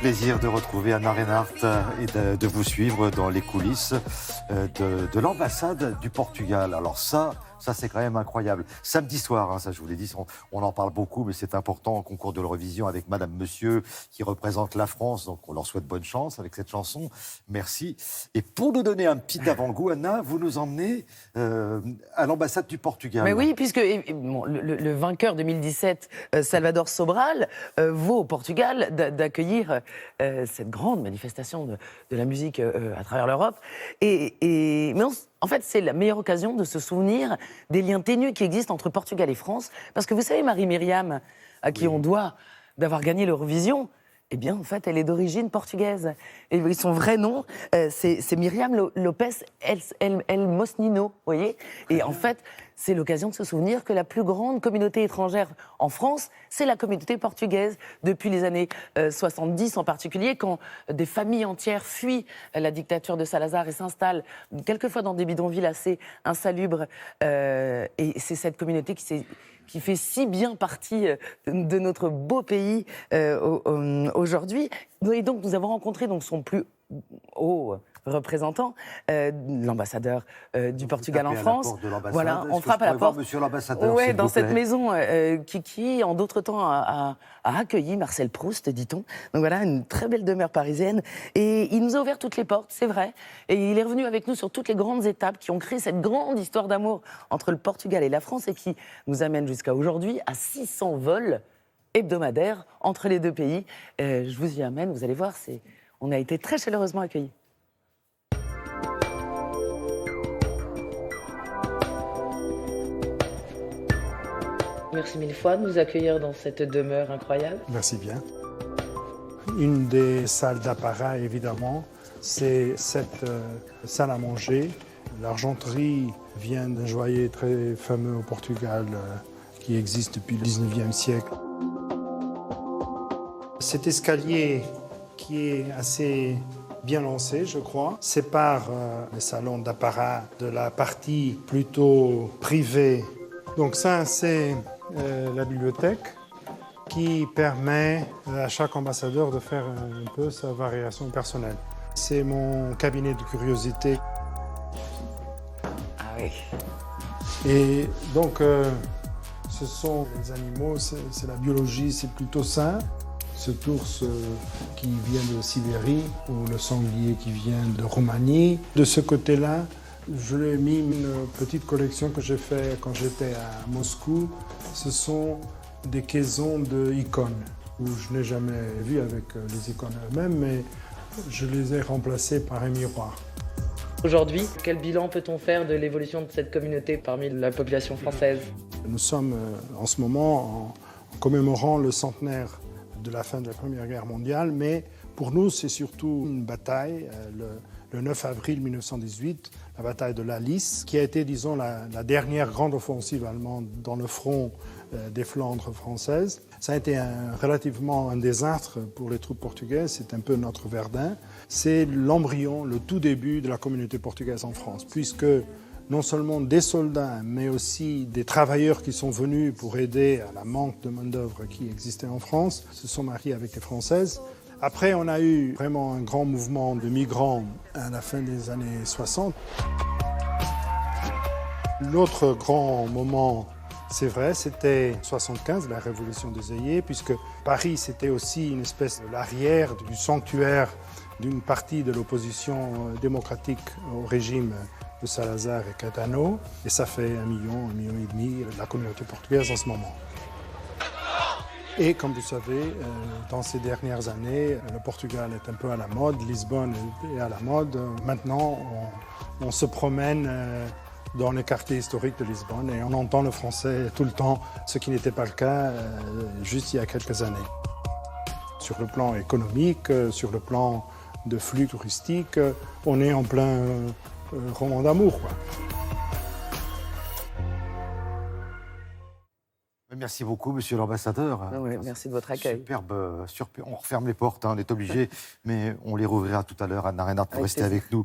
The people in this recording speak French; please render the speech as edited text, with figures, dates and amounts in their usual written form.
Plaisir de retrouver Anna Reinhardt et de vous suivre dans les coulisses de l'ambassade du Portugal. Alors ça c'est quand même incroyable. Samedi soir, ça je vous l'ai dit, on en parle beaucoup, mais c'est important au concours de l'Eurovision avec Madame Monsieur qui représente la France. Donc on leur souhaite bonne chance avec cette chanson. Merci. Et pour nous donner un petit avant-goût, Anna, vous nous emmenez à l'ambassade du Portugal. Mais oui, puisque bon, le vainqueur 2017, Salvador Sobral, vaut au Portugal d'accueillir cette grande manifestation de la musique à travers l'Europe. En fait, c'est la meilleure occasion de se souvenir des liens ténus qui existent entre Portugal et France. Parce que vous savez, Marie-Myriam, à qui on doit d'avoir gagné l'Eurovision, eh bien, en fait, elle est d'origine portugaise. Et son vrai nom, c'est Myriam Lopes El Mosnino, vous voyez. Et en fait, c'est l'occasion de se souvenir que la plus grande communauté étrangère en France, c'est la communauté portugaise. Depuis les années 70 en particulier, quand des familles entières fuient la dictature de Salazar et s'installent quelquefois dans des bidonvilles assez insalubres. Et c'est cette communauté qui fait si bien partie de notre beau pays aujourd'hui. Et donc, nous avons rencontré son plus haut représentant, l'ambassadeur du Portugal en France. Voilà, on frappe à la porte. Monsieur l'ambassadeur, ouais, dans cette maison qui, en d'autres temps, a accueilli Marcel Proust, dit-on. Donc voilà, une très belle demeure parisienne. Et il nous a ouvert toutes les portes, c'est vrai. Et il est revenu avec nous sur toutes les grandes étapes qui ont créé cette grande histoire d'amour entre le Portugal et la France et qui nous amène jusqu'à aujourd'hui à 600 vols hebdomadaires entre les deux pays. Je vous y amène, vous allez voir, on a été très chaleureusement accueillis. Merci mille fois de nous accueillir dans cette demeure incroyable. Merci bien. Une des salles d'apparat, évidemment, c'est cette salle à manger. L'argenterie vient d'un joaillier très fameux au Portugal qui existe depuis le 19e siècle. Cet escalier qui est assez bien lancé, je crois, sépare les salons d'apparat de la partie plutôt privée. Donc ça, c'est la bibliothèque qui permet à chaque ambassadeur de faire un peu sa variation personnelle. C'est mon cabinet de curiosité. Ah oui. Et donc, ce sont les animaux, c'est la biologie, c'est plutôt sain. Cet ours qui vient de Sibérie ou le sanglier qui vient de Roumanie. De ce côté-là, je lui ai mis une petite collection que j'ai faite quand j'étais à Moscou. Ce sont des caissons d'icônes, où je n'ai jamais vu avec les icônes eux-mêmes, mais je les ai remplacées par un miroir. Aujourd'hui, quel bilan peut-on faire de l'évolution de cette communauté parmi la population française? Nous sommes en ce moment en commémorant le centenaire de la fin de la Première Guerre mondiale, mais pour nous, c'est surtout une bataille, le 9 avril 1918, la bataille de la Lys, qui a été, disons, la dernière grande offensive allemande dans le front des Flandres françaises. Ça a été relativement un désastre pour les troupes portugaises, c'est un peu notre Verdun. C'est l'embryon, le tout début de la communauté portugaise en France, puisque non seulement des soldats, mais aussi des travailleurs qui sont venus pour aider à la manque de main-d'œuvre qui existait en France, se sont mariés avec les Françaises. Après, on a eu vraiment un grand mouvement de migrants à la fin des années 60. L'autre grand moment, c'est vrai, c'était 75, la révolution des œillets, puisque Paris, c'était aussi une espèce de l'arrière du sanctuaire d'une partie de l'opposition démocratique au régime de Salazar et Caetano. Et ça fait 1,5 million de la communauté portugaise en ce moment. Et comme vous savez, dans ces dernières années, le Portugal est un peu à la mode, Lisbonne est à la mode. Maintenant, on se promène dans les quartiers historiques de Lisbonne et on entend le français tout le temps, ce qui n'était pas le cas juste il y a quelques années. Sur le plan économique, sur le plan de flux touristique, on est en plein roman d'amour, quoi. Merci beaucoup, monsieur l'ambassadeur. Ah ouais, merci de votre accueil. Superbe. On referme les portes, on est obligé, mais on les rouvrira tout à l'heure. Anna Reinhardt pour rester avec nous.